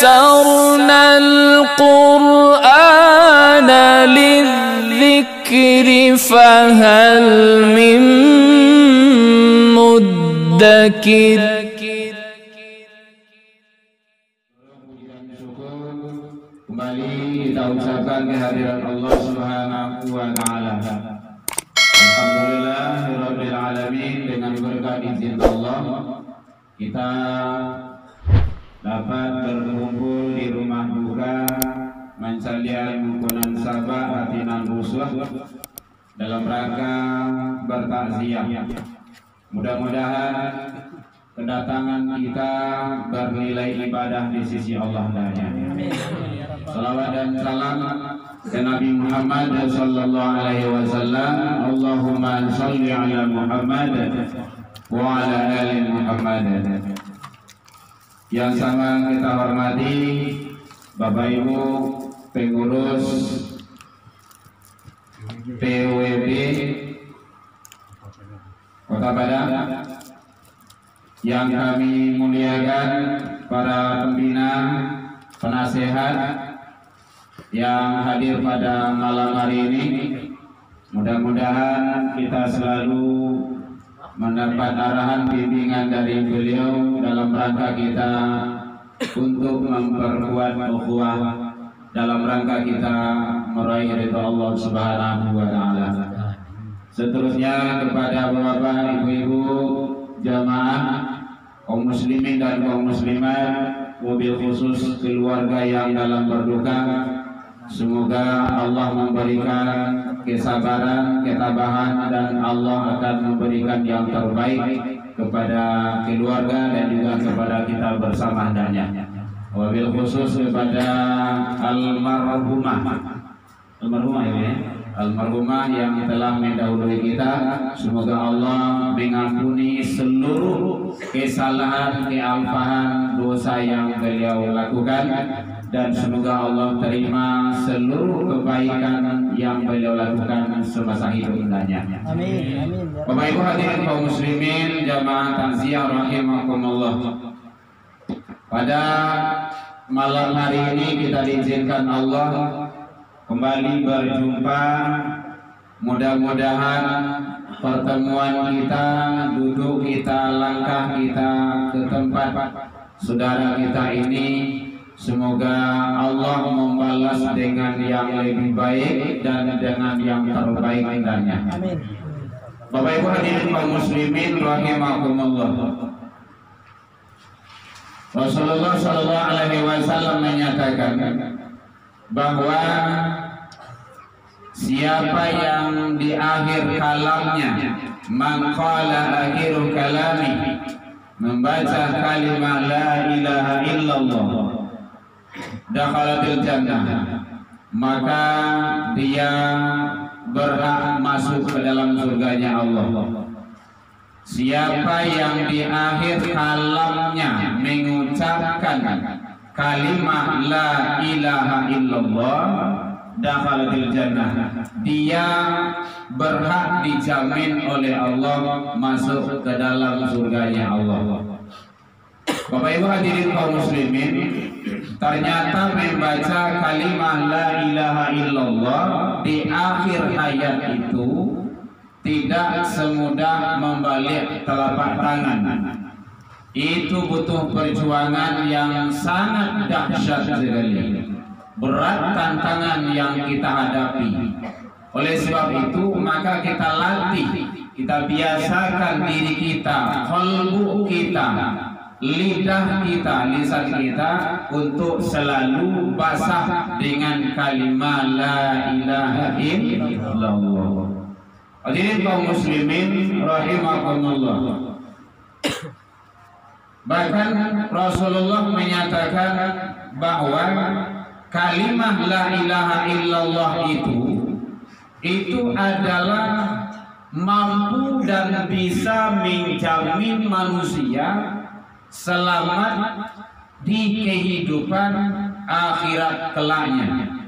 يسرنا القرآن للذكر فهل من مدكر. Kembali kita ucapkan kehadiran Allah Subhanahu wa Ta'ala. Alhamdulillahirabbil alamin, dengan berkat izin Allah kita dapat berkumpul di rumah duka mencalian mukunan sabah hatinan rusuh dalam rangka bertakziah. Mudah-mudahan kedatangan kita bernilai ibadah di sisi Allah Ta'ala. Salawat dan salam ke Nabi Muhammad sallallahu alaihi wasallam. Allahumma shalli ala Muhammad wa ala ali Muhammad. Yang sama kita hormati Bapak Ibu pengurus PWB Kota Padang, yang kami muliakan para pembina, penasehat yang hadir pada malam hari ini. Mudah-mudahan kita selalu mendapat arahan bimbingan dari beliau dalam rangka kita untuk memperkuat ukhuwah, dalam rangka kita meraih ridha Allah Subhanahu wa Ta'ala. Seterusnya kepada bapak, ibu-ibu, jamaah, kaum muslimin dan kaum muslimat, mobil khusus keluarga yang dalam berduka, semoga Allah memberikan kesabaran, ketabahan, dan Allah akan memberikan yang terbaik kepada keluarga dan juga kepada kita bersama hendaknya. Mobil khusus kepada almarhumah ya, almarhumah yang telah mendahului kita, semoga Allah mengampuni seluruh kesalahan, kealpahan, dosa yang beliau lakukan, dan semoga Allah terima seluruh kebaikan yang beliau lakukan semasa hidupnya. Amin. Bapak Ibu hadirin kaum muslimin, jamaah takziah rahimakumullah. Pada malam hari ini kita diizinkan Allah kembali berjumpa. Mudah-mudahan pertemuan kita, duduk kita, langkah kita ke tempat saudara kita ini, semoga Allah membalas dengan yang lebih baik dan dengan yang terbaik dengannya. Amin. Bapak Ibu hadirin kaum muslimin rahimakumullah. Rasulullah sallallahu alaihi wasallam menyatakan bahwa siapa yang di akhir kalamnya, man qala akhir kalami, membaca kalimat la ilaha illallah, dakhalatil jannah, maka dia berhak masuk ke dalam surganya Allah. Siapa yang di akhir kalamnya mengucapkan kalimat la ilaha illallah, dakhalatil jannah, dia berhak dijamin oleh Allah masuk ke dalam surganya Allah. Bapak Ibu hadirin kaum muslimin, ternyata membaca kalimat la ilaha illallah di akhir hayat itu tidak semudah membalik telapak tangan. Itu butuh perjuangan yang sangat dahsyat sekali, berat tantangan yang kita hadapi. Oleh sebab itu maka kita latih, kita biasakan diri kita, qalbu kita, lidah kita, lisan kita untuk selalu basah dengan kalimat la ilaha illallah. Hadirin kaum muslimin rahimakumullah. Bahkan Rasulullah menyatakan bahwa kalimat la ilaha illallah itu adalah mampu dan bisa menjamin manusia selamat di kehidupan akhirat kelaknya.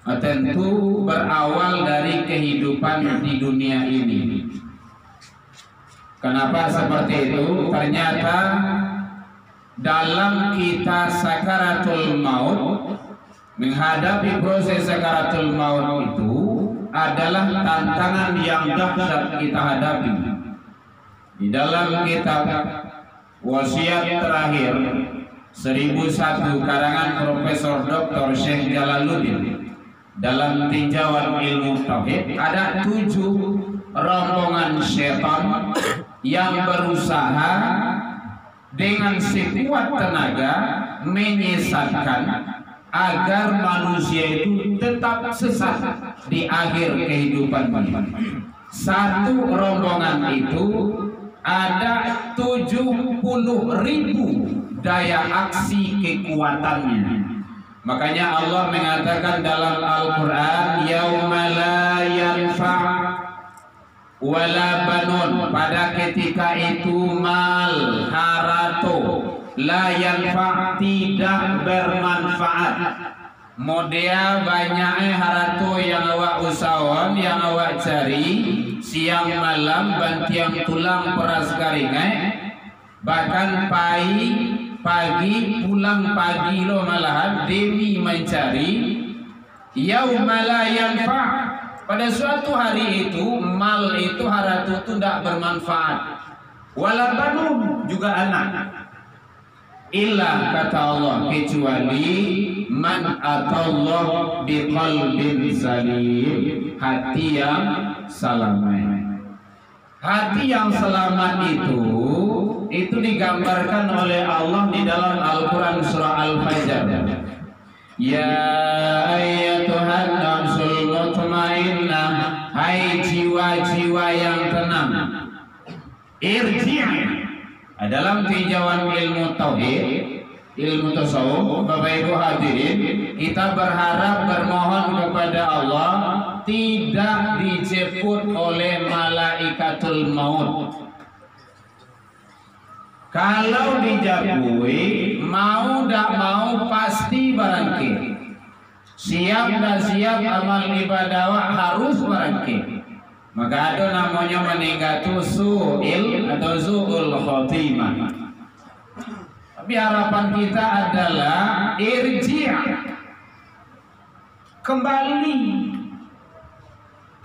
Tentu berawal dari kehidupan di dunia ini. Kenapa seperti itu? Ternyata dalam kita sakaratul maut, menghadapi proses sakaratul maut itu adalah tantangan yang dahsyat kita hadapi. Di dalam kitab Wasiat Terakhir 1001 karangan Profesor Dr. Syekh Jalaluddin dalam tinjauan ilmu tauhid, ada 7 rombongan setan yang berusaha dengan sekuat tenaga menyesatkan agar manusia itu tetap sesat di akhir kehidupan ini. Satu rombongan itu ada 70.000 daya aksi kekuatannya. Makanya Allah mengatakan dalam Al-Quran, yauma la yanfa' wala banun, pada ketika itu mal, harato, la yanfa', tidak bermanfaat. Modea banyaknya harato yang awak usahawan, yang awak cari siang malam, bantiang tulang peras garingai, bahkan pagi pulang pagi lo malahan demi mencari yauma la yanfa'. Pada suatu hari itu mal itu harato itu tidak bermanfaat, wala banun, juga anak, illa kata Allah, kecuali man atallah biqalbin salim, hati yang selamat. Hati yang selamat itu digambarkan oleh Allah di dalam Al-Quran surah Al-Fajr. Ya ayyatuhan nafsul mutmainnah, hai jiwa-jiwa yang tenang, irji'. Dalam tinjauan ilmu tauhid, ilmu tasawuf, Bapak Ibu hadirin, kita berharap bermohon kepada Allah tidak dijemput oleh malaikatul maut. Kalau dijabui, mau tak mau pasti barangkali. Siap dan siap amal ibadah harus barangkali. Maka ada namanya meninggal itu su'il atau su'ul khotimah. Tapi harapan kita adalah irji', kembali.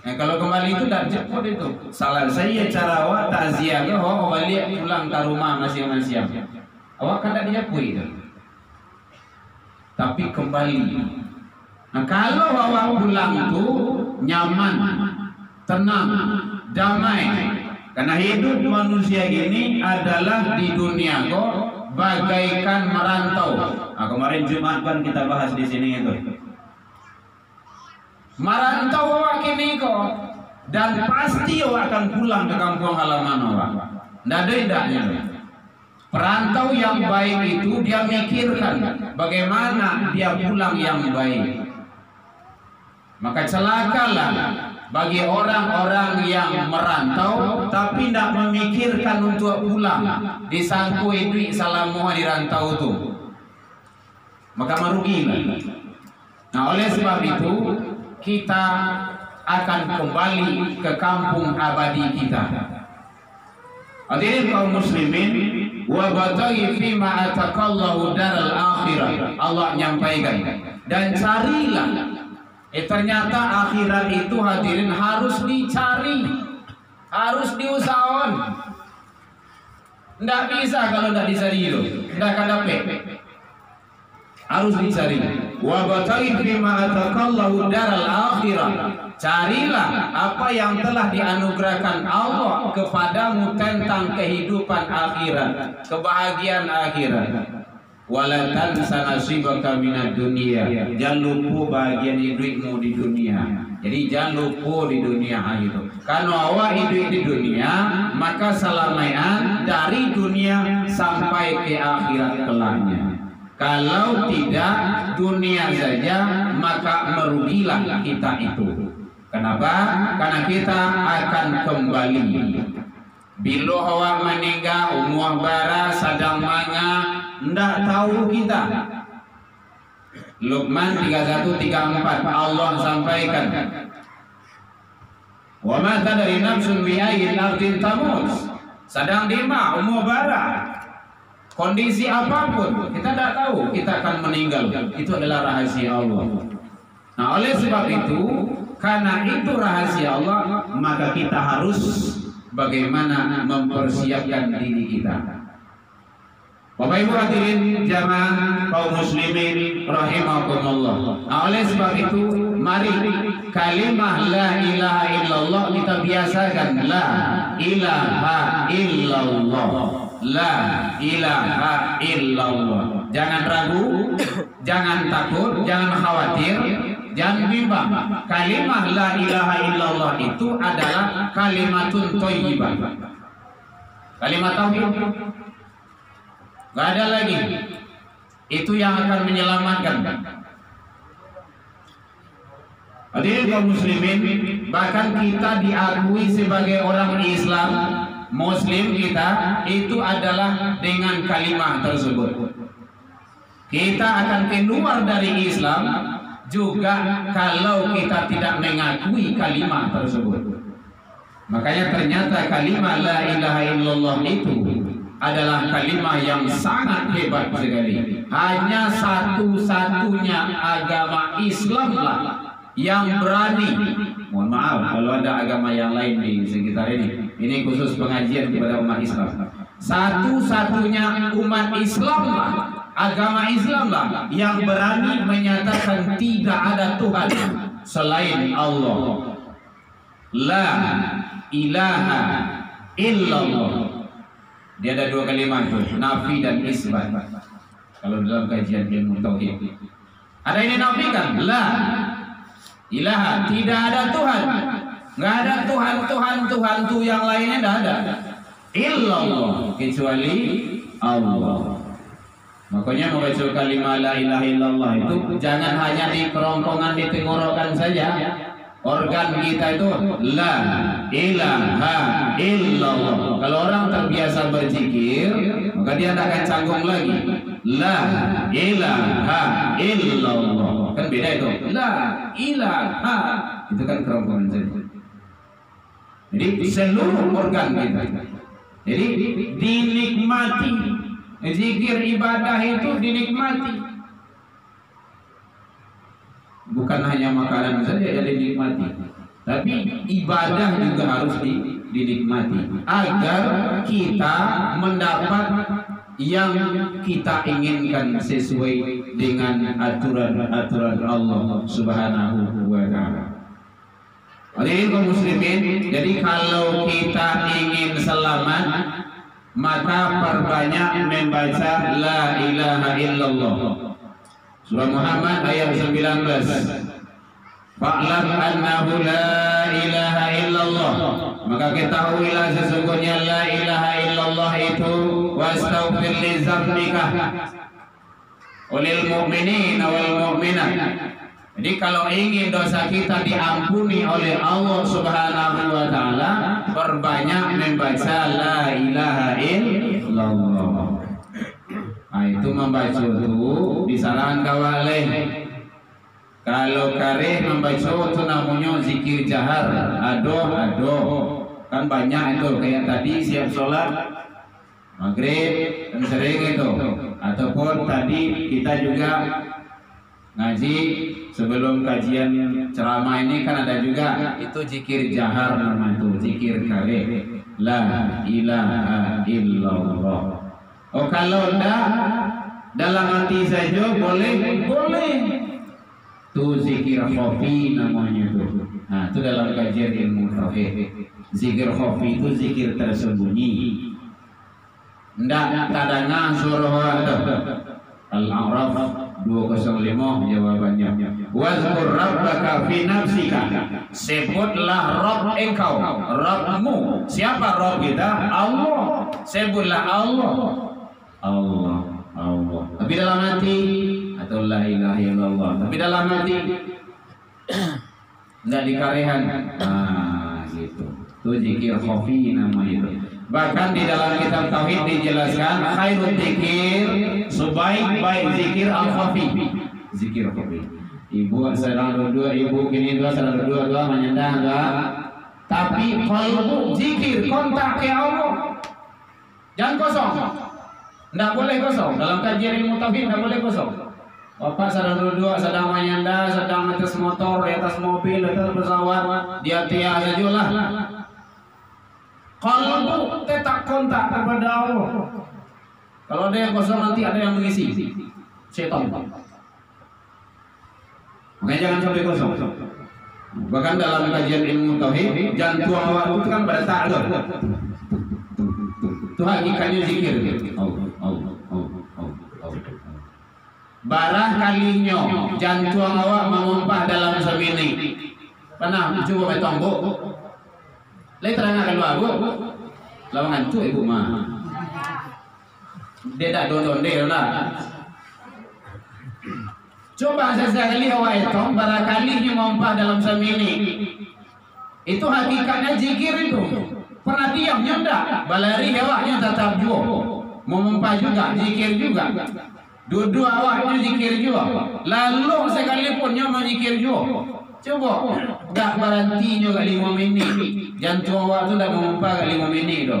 Nah, kalau kembali itu tidak jemput itu. Salah saya cara awak takziah ke awak balik pulang ke rumah masing-masing. Awak kan tidak dijemput itu. Tapi kembali. Nah, kalau awak pulang itu nyaman, tenang, damai. Karena hidup manusia ini adalah di dunia kok bagaikan merantau. Nah, kemarin Jumat kan kita bahas di sini itu. Merantau awak ini kok, dan pasti awak akan pulang ke kampung halaman awak. Tidak ada indahnya. Perantau yang baik itu dia mikirkan bagaimana dia pulang yang baik. Maka celakalah bagi orang-orang yang merantau tapi tidak memikirkan untuk pulang, disangkut itu salamuha di rantau itu, maka merugilah. Nah, oleh sebab itu kita akan kembali ke kampung abadi kita. Hadirin kaum muslimin, wa bataghi fi ma ataqallahu daral akhirah. Allah nyampaikan, dan carilah. Ternyata akhirat itu hadirin harus dicari, harus diusahakan. Tidak bisa kalau tidak dicari itu, tidak akan dapat. Harus dicari. Wa bataghi fima ataqallahu daral akhirah. Carilah apa yang telah dianugerahkan Allah kepadamu tentang kehidupan akhirat, kebahagiaan akhirat. Wala tansa nasibaka minad dunya. Jangan lupa bagian hidupmu di dunia. Jadi jangan lupa di dunia itu. Karena awak hidup di dunia, maka selamanya dari dunia sampai ke akhirat kelaknya. Kalau tidak dunia saja, maka merugilah kita itu. Kenapa? Karena kita akan kembali. Bila awak meninggal, umur bara, sadang manga, ndak tahu kita. Luqman 31:34 Allah sampaikan, wa ma tadri nafsun bi ayyi ardin tamut. Sadang dima umur bara, kondisi apapun, kita tidak tahu kita akan meninggal. Itu adalah rahasia Allah. Nah, oleh sebab itu, karena itu rahasia Allah, maka kita harus bagaimana mempersiapkan diri kita. Bapak Ibu hadirin jamaah kaum muslimin rahimakumullah. Nah, oleh sebab itu, mari kalimah la ilaha illallah kita biasakan. La ilaha illallah. La ilaha illallah. Jangan ragu, jangan takut, jangan khawatir, jangan bimbang. Kalimah la ilaha illallah itu adalah kalimatun thayyibah. Kalimat tauhid. Gak ada lagi. Itu yang akan menyelamatkan. Hadirin kaum muslimin, bahkan kita diakui sebagai orang Islam, Muslim kita itu adalah dengan kalimat tersebut. Kita akan keluar dari Islam juga kalau kita tidak mengakui kalimat tersebut. Makanya ternyata kalimat la ilaha illallah itu adalah kalimat yang sangat hebat sekali. Hanya satu-satunya agama Islam lah yang berani. Mohon maaf kalau ada agama yang lain di sekitar ini. Ini khusus pengajian kepada umat Islam. Satu-satunya umat Islam lah, agama Islam lah yang berani menyatakan tidak ada Tuhan selain Allah. La ilaha illallah. Dia ada dua kalimat tuh, nafi dan isbat. Kalau dalam kajian ilmu tauhid, ada ini nafi kan? La ilaha, tidak ada Tuhan, nggak ada Tuhan tuh yang lainnya nggak ada. Illallah, kecuali Allah. Makanya membaca kalimat la ilaha illallah itu jangan hanya di kerongkongan, di tenggorokan saja. Organ kita itu la ilaha illallah. Kalau orang terbiasa berzikir, maka dia tidak akan canggung lagi. La ilaha illallah. Kan beda itu. La ilaha itu kan kerongkongan saja. Jadi seluruh organ kita. Jadi dinikmati. Zikir ibadah itu dinikmati. Bukan hanya makanan saja yang dinikmati, tapi ibadah juga harus dinikmati agar kita mendapat yang kita inginkan sesuai dengan aturan Allah Subhanahu wa taala. Hadirin kaum muslimin, jadi kalau kita ingin selamat, maka perbanyak membaca la ilaha illallah. Surah Muhammad ayat 19. Fa'lam annahu la ilaha illallah. Maka ketahuilah sesungguhnya la ilaha illallah itu wastaghfir li dzambika walil mu'minina wal mu'minat. Jadi kalau ingin dosa kita diampuni oleh Allah Subhanahu wa taala, perbanyak membaca la ilaha illallah. Nah, itu membaca itu disarankan kawaleh. Kalau kareh membaca itu namanya zikir jahar, adoh. Kan banyak itu kayak tadi siap sholat maghrib dan sering itu. Ataupun tadi kita juga ngaji sebelum kajian ceramah ini kan ada juga itu zikir jahar namanya itu zikir kareh. La ilaha illallah. Oh kalau enggak dalam hati saja boleh. Itu zikir khafi namanya itu. Nah, itu dalam kajian ilmu tauhid. Zikir khafi itu zikir tersembunyi. Enggak tadanga surah Al-A'raf 205 jawabannya. Wazkur rabbaka fi nafsika. Sebutlah Rabb engkau, Rabbmu. Siapa Rabb kita? Allah. Sebutlah Allah. Tapi dalam hati atau la ilaha illallah. Tapi dalam hati tidak dikarehan. Nah, gitu. Itu zikir khafi namanya itu. Bahkan di dalam kitab tauhid dijelaskan khairul dzikir, sebaik-baik zikir al-khafi. Zikir khafi. Ibu sedang duduk, ibu kini dua sedang duduk menyendang enggak. Tapi kalau zikir kontak ke Allah. Jangan kosong. Nggak boleh kosong. Dalam kajian ilmu tauhid nggak boleh kosong. Bapak sedang duduk, sedang menyanda, sedang atas motor, di atas mobil, di atas pesawat, dia tiada sajalah. Kalau tetap kontak kepada Allah. Kalau ada yang kosong nanti ada yang mengisi. Setan. Makanya jangan sampai kosong. Bahkan dalam kajian ilmu tauhid, jangan tuang awak itu kan pada ta'alur. Itu hakikatnya zikir. Barah kalinya jantung awak mengumpah dalam semini. Pernah coba betong bu? Lai terangkan lu abu. Lawangan tu ibu mah. Dia tak don dia lah. Coba sesekali awak itu barah kalinya mengumpah dalam semini. Itu hakikatnya zikir itu. Pernah diamnya enggak? Balari awaknya tetap juga. Mengumpah juga, zikir juga. Duduk awaknya zikir juga. Lalu sekalipun nyoba zikir juga. Coba gak berhentinya ke 5 menit. Jantung awak tu dah mengumpah ke 5 menit tu.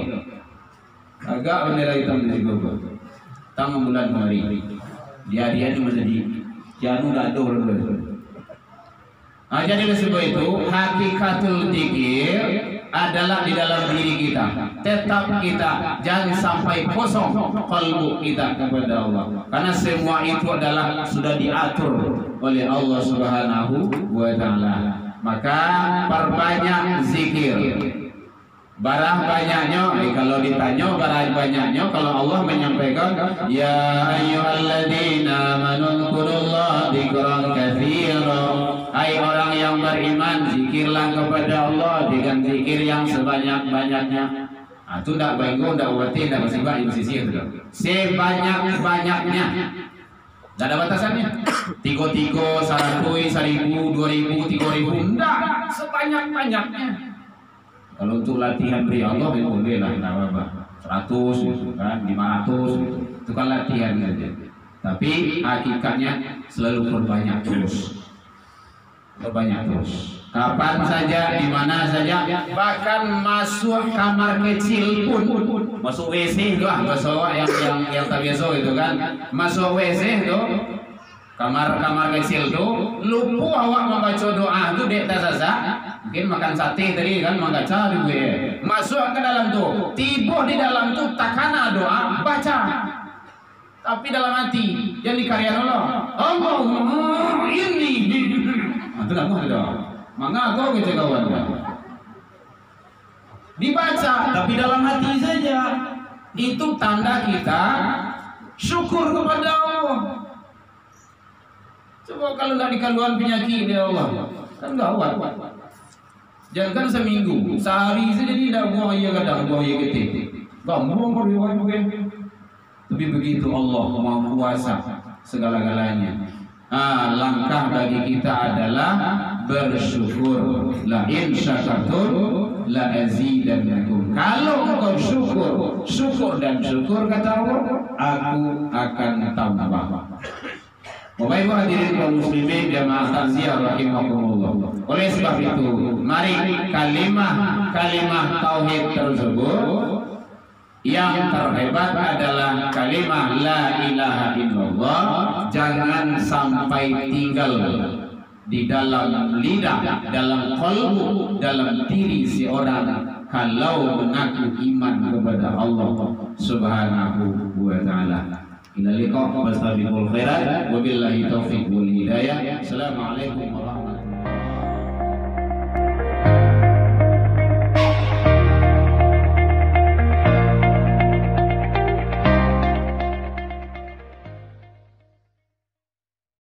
Agak bendera hitam di situ. Tang bulan hari. Dia ni menjadi janu dah ada orang. Jadi sebab itu hakikatul zikir adalah di dalam diri kita. Tetap kita jangan sampai kosong kalbu kita kepada Allah. Karena semua itu adalah sudah diatur oleh Allah Subhanahu wa taala. Maka perbanyak zikir. Barang banyaknya, kalau ditanya barang banyaknya, kalau Allah menyampaikan ya ayyuhalladzina amanu dzkurullaha dzikran katsira. Hai orang yang beriman, zikirlah kepada Allah dengan zikir yang sebanyak-banyaknya. Itu tidak baik, tidak berarti, tidak bersifat sisi itu. Sebanyak-banyaknya. Tidak ada batasannya. 3, 100, 1000, 2000, 3000. Tidak, sebanyak-banyaknya. Kalau untuk latihan beri Allah itu boleh lah, tidak apa-apa. 100, gitu kan, 500, gitu. Itu kan latihan saja. Tapi hakikatnya selalu perbanyak terus. Perbanyak terus. Kapan saja, di mana saja, bahkan masuk kamar kecil pun, masuk WC itu bahasa yang tak biasa itu kan, masuk WC itu, kamar kecil itu, lupa awak membaca doa itu dek tak sasa, mungkin makan sate tadi kan membaca juga, masuk ke dalam tuh, tiba di dalam tuh takana doa baca, tapi dalam hati yang dikarya Allah, Allahumma ini, itu tak mau doa. Mengaku gitu kawan. Dibaca tapi dalam hati saja. Itu tanda kita syukur kepada Allah. Coba kalau tidak dikaluan penyakit ya Allah, kan gawat. Jangan seminggu, sehari saja tidak buang ia kadang, buang ia ketik. Buang riwayat mungkin. Tapi begitu Allah Maha Kuasa segala-galanya. Langkah bagi kita adalah bersyukur. La in syakartum la azidannakum. Kalau engkau syukur dan syukur kata Allah, aku akan tambah. Bapak Ibu hadirin kaum muslimin jamaah takziah rahimakumullah. Oleh sebab itu, mari kalimah tauhid tersebut yang terhebat adalah kalimah la ilaha illallah jangan sampai tinggal di dalam lidah, dalam qalbu, dalam diri seorang kalau mengaku iman kepada Allah Subhanahu wa taala. Ila liqa wastabiqul khairat wabillahi taufiq wal hidayah. Assalamualaikum warahmatullahi wabarakatuh.